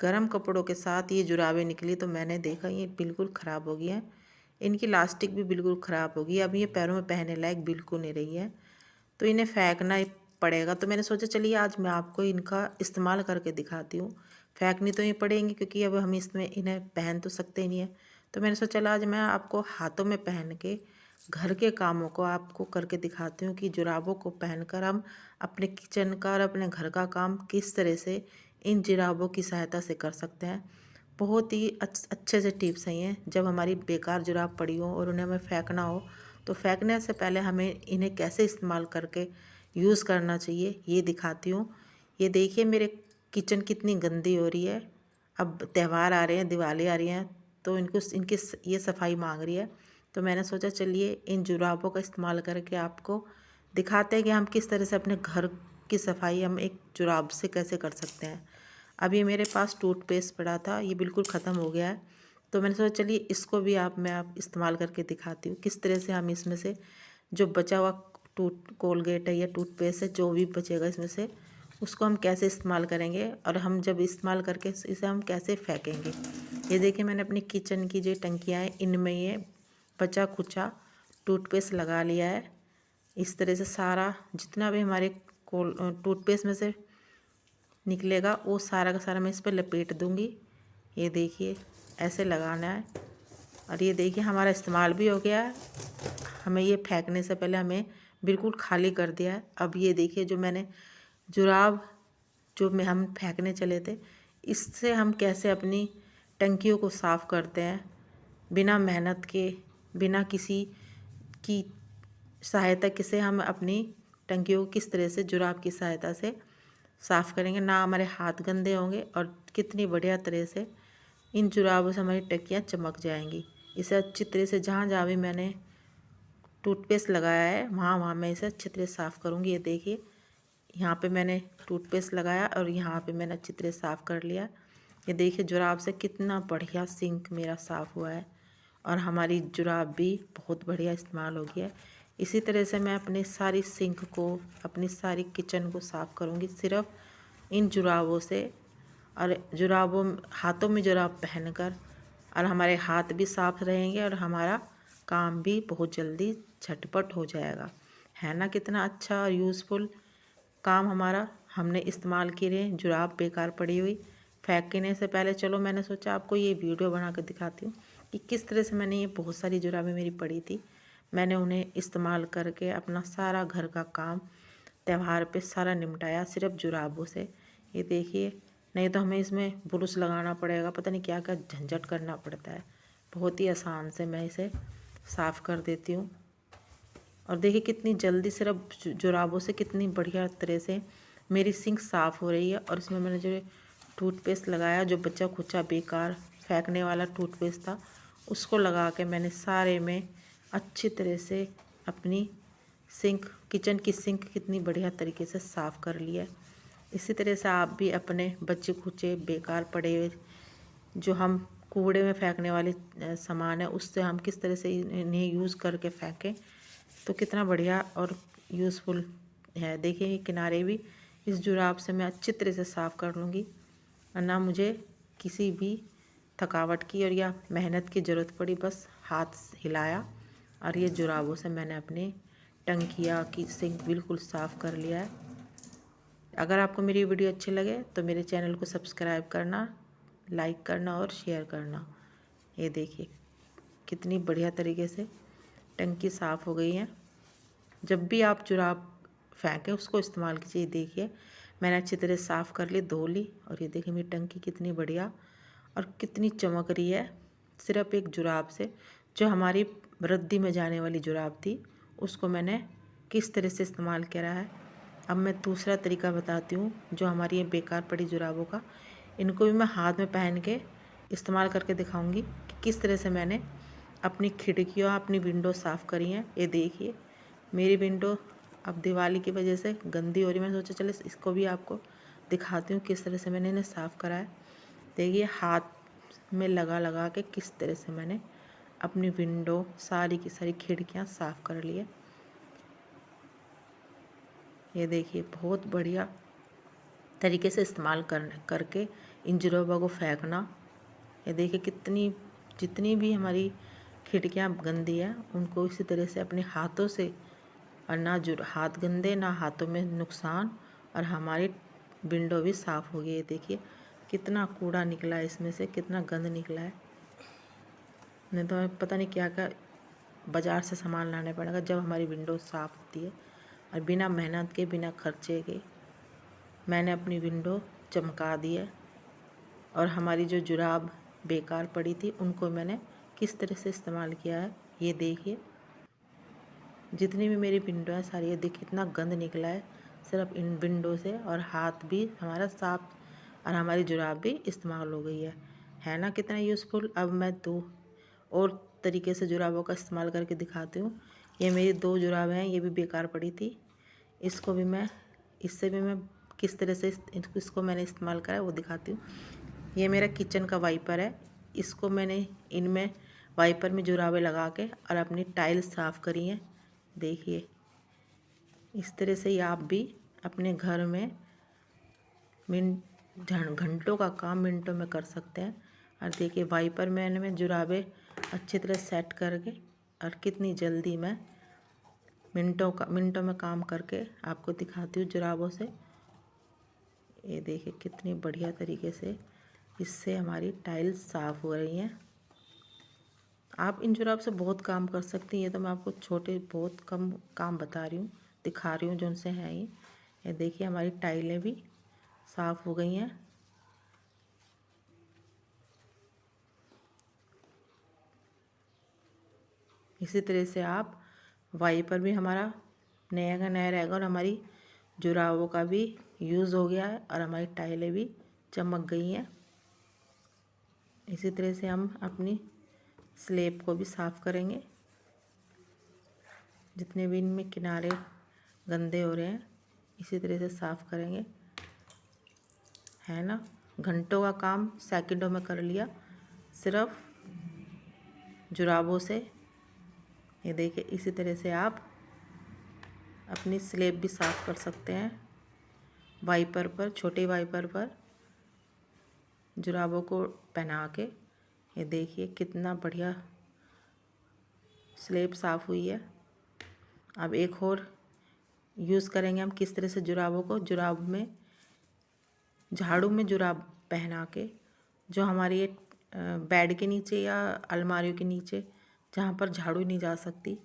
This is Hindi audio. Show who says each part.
Speaker 1: गर्म कपड़ों के साथ ये जुराबें निकली तो मैंने देखा ये बिल्कुल ख़राब हो गई हैं। इनकी लास्टिक भी बिल्कुल ख़राब हो गई। अब ये पैरों में पहनने लायक बिल्कुल नहीं रही है, तो इन्हें फेंकना ही पड़ेगा। तो मैंने सोचा चलिए आज मैं आपको इनका इस्तेमाल करके दिखाती हूँ। फेंकनी तो ये पड़ेंगी क्योंकि अब हम इसमें इन्हें पहन तो सकते ही नहीं है। तो मैंने सोचा चला आज मैं आपको हाथों में पहन के घर के कामों को आपको करके दिखाती हूँ कि जुराबों को पहनकर हम अपने किचन का और अपने घर का काम किस तरह से इन जुराबों की सहायता से कर सकते हैं। बहुत ही अच्छे से टिप्स हैं ये। जब हमारी बेकार जुराब पड़ी हो और उन्हें हमें फेंकना हो तो फेंकने से पहले हमें इन्हें कैसे इस्तेमाल करके यूज़ करना चाहिए ये दिखाती हूँ। ये देखिए मेरे किचन कितनी गंदी हो रही है। अब त्यौहार आ रहे हैं, दिवाली आ रही है, तो इनको इनकी ये सफाई मांग रही है। तो मैंने सोचा चलिए इन जुराबों का इस्तेमाल करके आपको दिखाते हैं कि हम किस तरह से अपने घर की सफाई हम एक जुराब से कैसे कर सकते हैं। अब ये मेरे पास टूथपेस्ट पड़ा था, ये बिल्कुल ख़त्म हो गया है। तो मैंने सोचा चलिए इसको भी आप इस्तेमाल करके दिखाती हूँ किस तरह से हम इसमें से जो बचा हुआ टूथ कोलगेट है या टूथपेस्ट है, जो भी बचेगा इसमें से उसको हम कैसे इस्तेमाल करेंगे और हम जब इस्तेमाल करके इसे हम कैसे फेंकेंगे। ये देखिए मैंने अपनी किचन की जो टंकियाँ हैं इनमें ये बचा खुचा टूथपेस्ट लगा लिया है। इस तरह से सारा जितना भी हमारे टूथपेस्ट में से निकलेगा वो सारा का सारा मैं इस पर लपेट दूँगी। ये देखिए ऐसे लगाना है और ये देखिए हमारा इस्तेमाल भी हो गया है। हमें ये फेंकने से पहले हमें बिल्कुल खाली कर दिया है। अब ये देखिए जो मैंने जुराब जो में हम फेंकने चले थे, इससे हम कैसे अपनी टंकियों को साफ़ करते हैं बिना मेहनत के, बिना किसी की सहायता के। से हम अपनी टंकियों को किस तरह से जुराब की सहायता से साफ़ करेंगे, ना हमारे हाथ गंदे होंगे और कितनी बढ़िया तरह से इन जुराबों से हमारी टंकियाँ चमक जाएंगी। इसे अच्छी तरह से जहाँ जहाँ भी मैंने टूथपेस्ट लगाया है वहाँ वहाँ मैं इसे अच्छी तरह साफ़ करूँगी। ये देखिए यहाँ पे मैंने टूथपेस्ट लगाया और यहाँ पे मैंने अच्छी तरह साफ़ कर लिया। ये देखिए जुराब से कितना बढ़िया सिंक मेरा साफ़ हुआ है और हमारी जुराब भी बहुत बढ़िया इस्तेमाल हो गया है। इसी तरह से मैं अपनी सारी सिंक को, अपनी सारी किचन को साफ़ करूँगी सिर्फ़ इन जुराबों से। और जुराबों हाथों में जुराब पहनकर और हमारे हाथ भी साफ़ रहेंगे और हमारा काम भी बहुत जल्दी झटपट हो जाएगा। है ना कितना अच्छा और यूज़फुल काम हमारा हमने इस्तेमाल किए। जुराब बेकार पड़ी हुई फेंकने से पहले चलो मैंने सोचा आपको ये वीडियो बना कर दिखाती हूँ कि किस तरह से मैंने ये बहुत सारी जुराबें मेरी पड़ी थी, मैंने उन्हें इस्तेमाल करके अपना सारा घर का काम त्यौहार पे सारा निपटाया सिर्फ जुराबों से। ये देखिए नहीं तो हमें इसमें ब्रुश लगाना पड़ेगा, पता नहीं क्या क्या झंझट करना पड़ता है। बहुत ही आसान से मैं इसे साफ़ कर देती हूँ और देखिए कितनी जल्दी सिर्फ जुराबों से कितनी बढ़िया तरह से मेरी सिंक साफ़ हो रही है। और इसमें मैंने जो टूथपेस्ट लगाया, जो बचा खुचा बेकार फेंकने वाला टूथपेस्ट था, उसको लगा के मैंने सारे में अच्छी तरह से अपनी सिंक, किचन की सिंक कितनी बढ़िया तरीके से साफ़ कर लिया। इसी तरह से आप भी अपने बच्चे खुचे बेकार पड़े हुए जो हम कूड़े में फेंकने वाले सामान है उससे हम किस तरह से इन्हें यूज़ करके फेंकें तो कितना बढ़िया और यूज़फुल है। देखिए ये किनारे भी इस जुराब से मैं अच्छी तरह से साफ़ कर लूँगी और ना मुझे किसी भी थकावट की और या मेहनत की ज़रूरत पड़ी। बस हाथ हिलाया और ये जुराबों से मैंने अपनी टंकिया की सिंक बिल्कुल साफ़ कर लिया है। अगर आपको मेरी वीडियो अच्छी लगे तो मेरे चैनल को सब्सक्राइब करना, लाइक करना और शेयर करना। ये देखिए कितनी बढ़िया तरीके से टंकी साफ़ हो गई है। जब भी आप जुराब फेंकें उसको इस्तेमाल कीजिए। देखिए मैंने अच्छी तरह साफ़ कर ली, धो ली और ये देखिए मेरी टंकी कितनी बढ़िया और कितनी चमक रही है सिर्फ एक जुराब से। जो हमारी रद्दी में जाने वाली जुराब थी उसको मैंने किस तरह से इस्तेमाल करा है। अब मैं दूसरा तरीका बताती हूँ जो हमारी ये बेकार पड़ी जुराबों का, इनको भी मैं हाथ में पहन के इस्तेमाल करके दिखाऊंगी कि किस तरह से मैंने अपनी खिड़कियाँ, अपनी विंडो साफ़ करी हैं। ये देखिए मेरी विंडो अब दिवाली की वजह से गंदी हो रही है। मैंने सोचा चले इसको भी आपको दिखाती हूँ किस तरह से मैंने इन्हें साफ़ करा है। देखिए हाथ में लगा लगा के किस तरह से मैंने अपनी विंडो, सारी की सारी खिड़कियाँ साफ़ कर ली है। ये देखिए बहुत बढ़िया तरीके से इस्तेमाल करके इन जुराबों को फेंकना। ये देखिए जितनी भी हमारी खिड़कियाँ गंदी हैं उनको इसी तरह से अपने हाथों से, और ना हाथ गंदे ना हाथों में नुकसान, और हमारी विंडो भी साफ़ हो गई है। देखिए कितना कूड़ा निकला है इसमें से, कितना गंद निकला है। नहीं तो हमें पता नहीं क्या क्या बाज़ार से सामान लाना पड़ेगा जब हमारी विंडो साफ़ होती है। और बिना मेहनत के, बिना खर्चे के मैंने अपनी विंडो चमका दी है। और हमारी जो जुराब बेकार पड़ी थी उनको मैंने किस तरह से इस्तेमाल किया है ये देखिए। जितनी भी मेरी विंडो है सारी, ये देखिए कितना गंद निकला है सिर्फ इन विंडो से। और हाथ भी हमारा साफ, और हमारी जुराब भी इस्तेमाल हो गई है ना कितना यूज़फुल। अब मैं 2 और तरीके से जुराबों का इस्तेमाल करके दिखाती हूँ। ये मेरी 2 जुराबें हैं, ये भी बेकार पड़ी थी। इससे भी मैं किस तरह से इसको मैंने इस्तेमाल करा है वो दिखाती हूँ। ये मेरा किचन का वाइपर है, इसको मैंने इनमें वाइपर में जुराबें लगा के और अपनी टाइल्स साफ़ करी हैं। देखिए इस तरह से ही आप भी अपने घर में घंटों का काम मिनटों में कर सकते हैं। और देखिए वाइपर में जुराबें अच्छी तरह सेट करके, और कितनी जल्दी मैं मिनटों में काम करके आपको दिखाती हूँ जुराबों से। ये देखिए कितनी बढ़िया तरीके से इससे हमारी टाइल्स साफ़ हो रही हैं। आप इन जुराब से बहुत काम कर सकती हैं। ये तो मैं आपको छोटे बहुत कम काम बता रही हूँ, दिखा रही हूँ जो उनसे हैं ये देखिए हमारी टाइलें भी साफ़ हो गई हैं। इसी तरह से आप वाइपर भी हमारा नया का नया रहेगा, और हमारी जुराबों का भी यूज़ हो गया है, और हमारी टाइलें भी चमक गई हैं। इसी तरह से हम अपनी स्लेब को भी साफ़ करेंगे। जितने भी इनमें किनारे गंदे हो रहे हैं इसी तरह से साफ़ करेंगे, है ना। घंटों का काम सेकंडों में कर लिया सिर्फ जुराबों से। ये देखिए इसी तरह से आप अपनी स्लेब भी साफ़ कर सकते हैं। वाइपर पर, छोटे वाइपर पर जुराबों को पहना के। ये देखिए कितना बढ़िया स्लेब साफ़ हुई है। अब एक और यूज़ करेंगे हम किस तरह से जुराबों को, झाड़ू में जुराब पहना के, जो हमारी बेड के नीचे या अलमारियों के नीचे जहाँ पर झाड़ू नहीं जा सकती